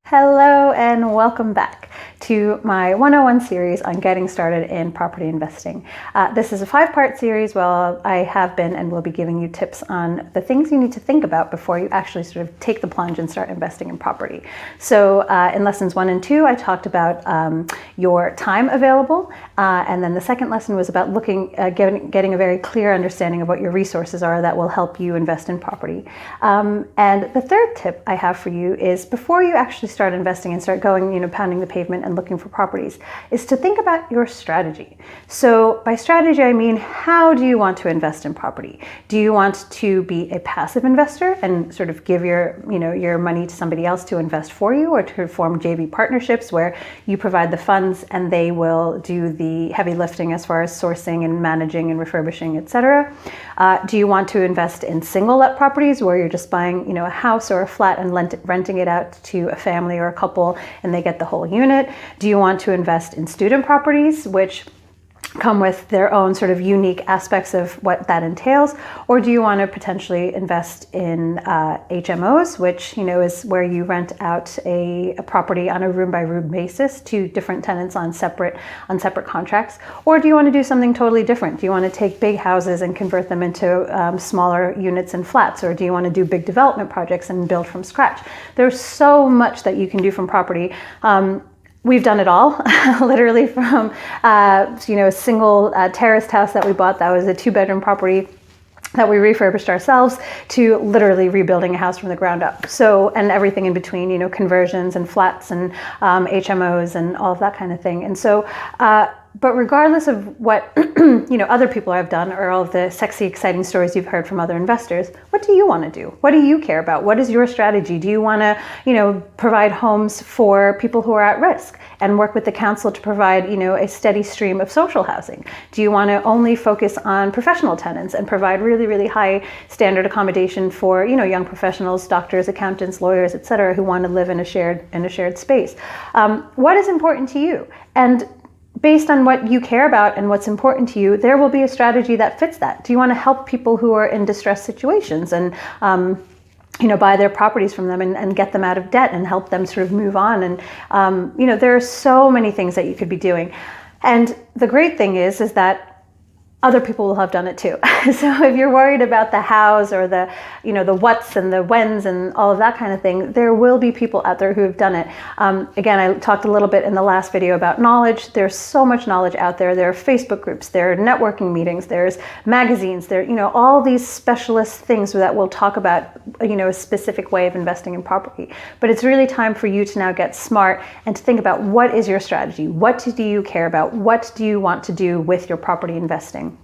Hello and welcome back to my 101 series on getting started in property investing. This is a 5-part series where I have been and will be giving you tips on the things you need to think about before you actually sort of take the plunge and start investing in property. So in lessons 1 and 2, I talked about your time available, and then the second lesson was about getting a very clear understanding of what your resources are that will help you invest in property. And the third tip I have for you is before you actually start investing and start going, pounding the pavement and looking for properties, is to think about your strategy. So by strategy, I mean, how do you want to invest in property? Do you want to be a passive investor and sort of give your money to somebody else to invest for you, or to form JV partnerships where you provide the funds and they will do the heavy lifting as far as sourcing and managing and refurbishing, etc.? Do you want to invest in single let properties where you're just buying, a house or a flat and renting it out to a family or a couple and they get the whole unit? Do you want to invest in student properties, which come with their own sort of unique aspects of what that entails? Or do you want to potentially invest in HMOs, which is where you rent out a property on a room by room basis to different tenants on separate contracts? Or do you want to do something totally different? Do you want to take big houses and convert them into smaller units and flats? Or do you want to do big development projects and build from scratch? There's so much that you can do from property. We've done it all, literally from a single terraced house that we bought that was a 2-bedroom property that we refurbished ourselves, to literally rebuilding a house from the ground up. So, and everything in between, conversions and flats and HMOs and all of that kind of thing. And so, but regardless of what other people have done, or all of the sexy, exciting stories you've heard from other investors, what do you want to do? What do you care about? What is your strategy? Do you want to, provide homes for people who are at risk and work with the council to provide, a steady stream of social housing? Do you want to only focus on professional tenants and provide really, really high standard accommodation for, young professionals, doctors, accountants, lawyers, etc., who want to live in a shared space? What is important to you? And based on what you care about and what's important to you, there will be a strategy that fits that. Do you want to help people who are in distressed situations and buy their properties from them and get them out of debt and help them sort of move on? And there are so many things that you could be doing. And the great thing is that other people will have done it too. So if you're worried about the hows or the whats and the whens and all of that kind of thing, there will be people out there who have done it. Again, I talked a little bit in the last video about knowledge. There's so much knowledge out there. There are Facebook groups, there are networking meetings, there's magazines, there, all these specialist things that will talk about, a specific way of investing in property. But it's really time for you to now get smart and to think about, what is your strategy? What do you care about? What do you want to do with your property investing?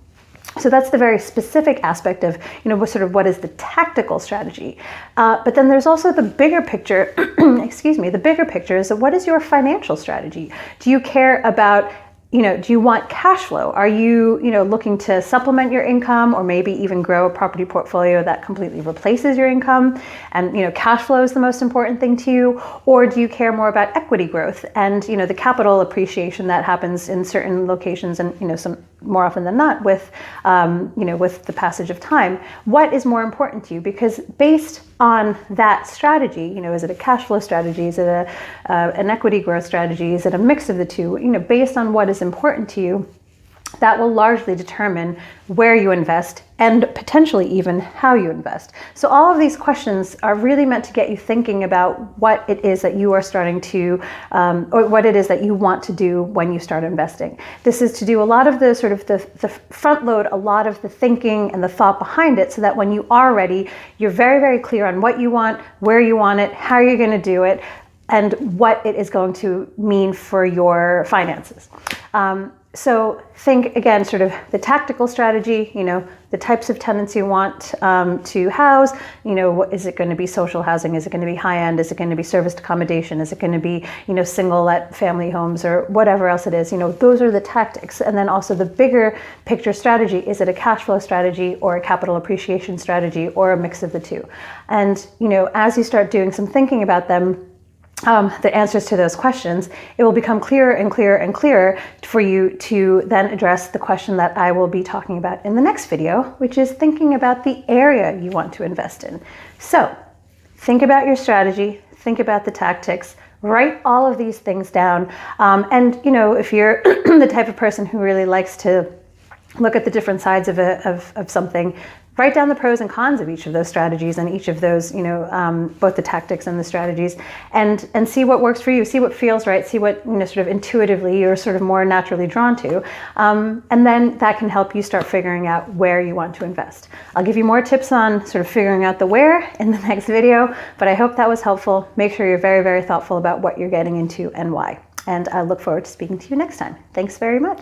So that's the very specific aspect of, what is the tactical strategy. But then there's also the bigger picture, the bigger picture is, what is your financial strategy? Do you care about, do you want cash flow? Are you, looking to supplement your income, or maybe even grow a property portfolio that completely replaces your income? And, cash flow is the most important thing to you. Or do you care more about equity growth and, the capital appreciation that happens in certain locations and, some more often than not with, with the passage of time? What is more important to you? Because based on that strategy, is it a cash flow strategy? Is it an equity growth strategy? Is it a mix of the two? Based on what is important to you, that will largely determine where you invest and potentially even how you invest. So all of these questions are really meant to get you thinking about what it is that you are starting to, or what it is that you want to do when you start investing. This is to do a lot of the sort of the front load, a lot of the thinking and the thought behind it, so that when you are ready, you're very, very clear on what you want, where you want it, how you're going to do it, and what it is going to mean for your finances. So think again, sort of the tactical strategy, the types of tenants you want to house, is it going to be social housing? Is it going to be high end? Is it going to be serviced accommodation? Is it going to be, single let family homes or whatever else it is? Those are the tactics. And then also the bigger picture strategy, is it a cash flow strategy or a capital appreciation strategy or a mix of the two? And, as you start doing some thinking about them, the answers to those questions, it will become clearer and clearer and clearer for you to then address the question that I will be talking about in the next video, which is thinking about the area you want to invest in. So think about your strategy, think about the tactics, Write all of these things down. And if you're the type of person who really likes to look at the different sides of something, write down the pros and cons of each of those strategies and each of those, both the tactics and the strategies, and see what works for you, see what feels right, see what, sort of intuitively you're sort of more naturally drawn to. And then that can help you start figuring out where you want to invest. I'll give you more tips on sort of figuring out the where in the next video, but I hope that was helpful. Make sure you're very, very thoughtful about what you're getting into and why. And I look forward to speaking to you next time. Thanks very much.